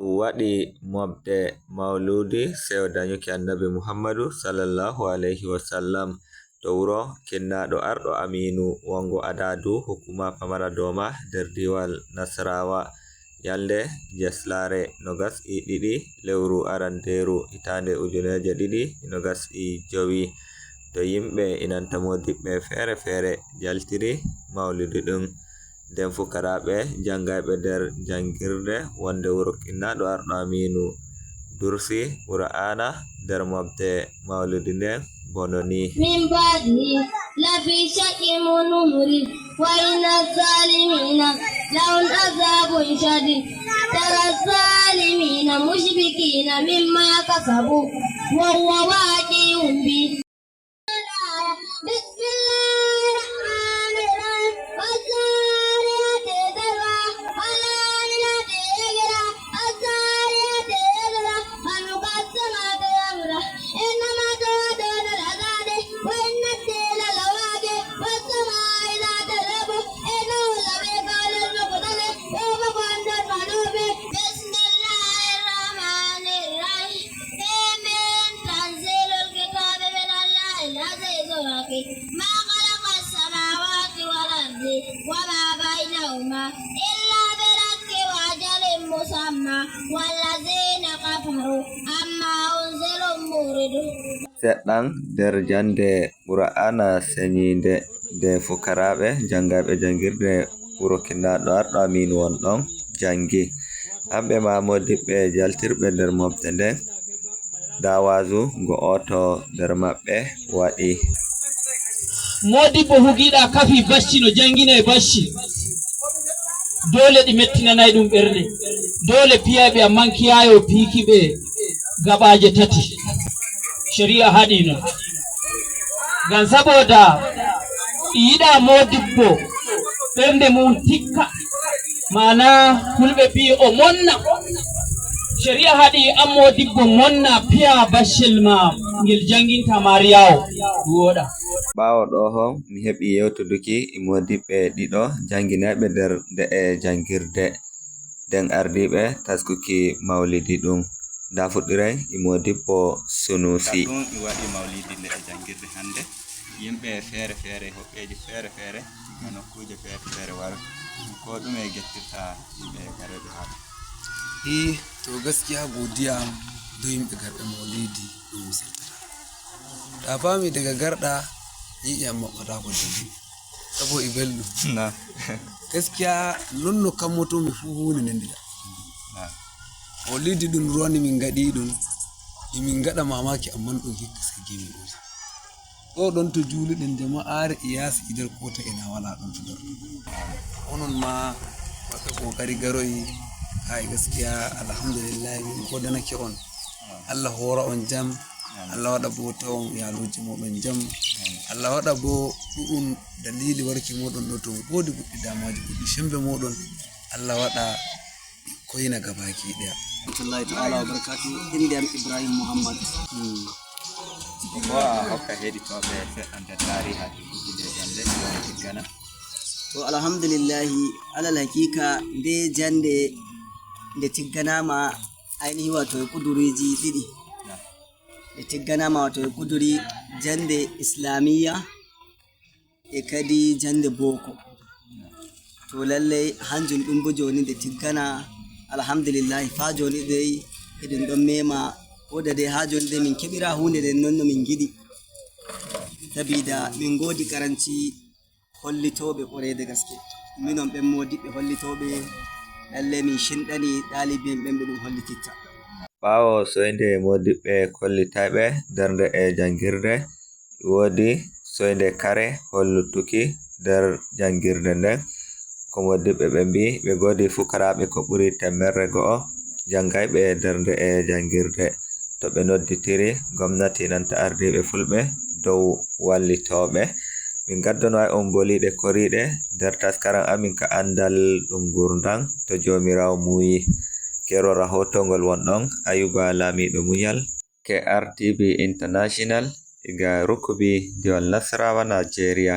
waɗi mobde mauludi seyo danyuki annabi Muhammadu sallallahu alaihi wasallam to wuro kinnaɗo arɗo Aminu wango adadu hukuma pamara doma nder diwal Nasarawa yalde jeslare 22 lewru aranderu hitande 2025 to yimɓe inanta modibɓe fere-fere jaltiri maulidi ɗum. Den fukaraɓe jangaɓe nder jangirde wonde wuro kinnaɗo arɗo Aminu dursi qur'ana nder mobde maulidi nden bononi min ba'di lafi shakkin munumuri wa inna zalimina lahum azabun shadid tara zalimina mushbikina mimma kasabu wa huwa waqi'un bi ما خلق السماوات والأرض وما بينهما إلا بالحق وأجل مسمى والذين كفروا عما أنزلوا معرضون. seɗɗan nder jande qur'ana senyinde de fukaraɓe jangaɓe jangirde wuro kinnaɗo arɗo Aminu wonɗon jangi hamɓe ma modiɓɓe jaltirɓe nder mofte nden dawazu go'oto nder maɓɓe waɗi. Modibbo hugiɗa kafi bacci no jangina e bacci dole ɗi mettinanay ɗum ɓernde dole piyaɓe amman kiyayo piikiɓe gaɓaje tati shari'a haɗi non ngam saboda yiɗa modibbo ɓernde mum tikka mana fulɓe pi o monna shari'a haɗi an modibbo monna piya baccel ma ngel janginta mariyawo woɗa. Ɓawo ɗoho mi heɓi yewtuduki modiɓɓe ɗiɗo janginaɓe nder de'e jangirde nden ardiɓe taskuki maulidi ɗum. Nda fuɗɗiray modibbo Sunusi. Ɗum mi waɗi maulidi nde e jangirde hande yimɓe fere-fere hoɓɓeji fere-fere diga nokkuje fere-fere wari ko ɗume gettirta yimɓe gareɓe haɗo. To gaskiya godiya do yimɓe garɗa maulidi ɗum misaltata da fami daga garɗa yiɗi amma maɓɓata ko dabi sabo e belɗum na gaskiya nonno kammoto mi fu hunde nendida maulidi ɗum ruwani min gaɗi ɗum min gaɗa mamaki amman ɗum hikka sai gimi oji ɗo ɗon to juuluɗen jama'are iyasi ider kota ina wala ɗon to ɗon onon ma waɗa kokari garoyi hay gaskiya alhamdulillah min godanake on Allah hora on jam Allah waɗa bo tawon yaluji moɗon jam Allah waɗa bo ɗuɗum dalili warki moɗon ɗo to wodi goɗɗi damaji goɗɗi sembe moɗon Allah waɗa koyna gabaki ɗaya. Rahmatullahi ta'ala wa barakatuh. Inde am Ibrahim Muhammad. Ko a hokka heɗitoɓe feɗɗande tariha jide jande tiggana. To alhamdulillahi alal hakika nde jande nde tigganama ainihi wato e kuduriji ɗiɗi nde tigganama wato e kuduri jande islamiyya e kadi jande boko to lallai hanjum ɗum bo joni nde tiggana alhamdulillahi fa joni dai eɗen ɗon mema oda dai ha joni dai min keɓira hunde nden non no min giɗi sabida min godi karanci hollitoɓe ɓorede gaske minon ɓen modiɓɓe hollitoɓe lalle min shinɗani ɗaliɓen ɓen ɓe ɗum hollititta. Ɓawo soyde modiɓɓe kollitaɓe nder nde e jangirde wodi soyde kare hollutuki nder jangirde nden ko modiɓɓe ɓe mbi ɓe godi fukaraɓe ko ɓuri 100 jangayɓe nder nde e jangirde to ɓe nodditiri gomnati nanta ardiɓe fulɓe dow wallitoɓe. Min gaddano on boliɗe koriɗe nder taskaran amin ka andal ɗum gurdam to jomirawo muyi kero rahoto ngol wonɗon Ayuba Lamiɗo Munyal KRTV International iga Rukubi diwal Nasarawa Nigeria.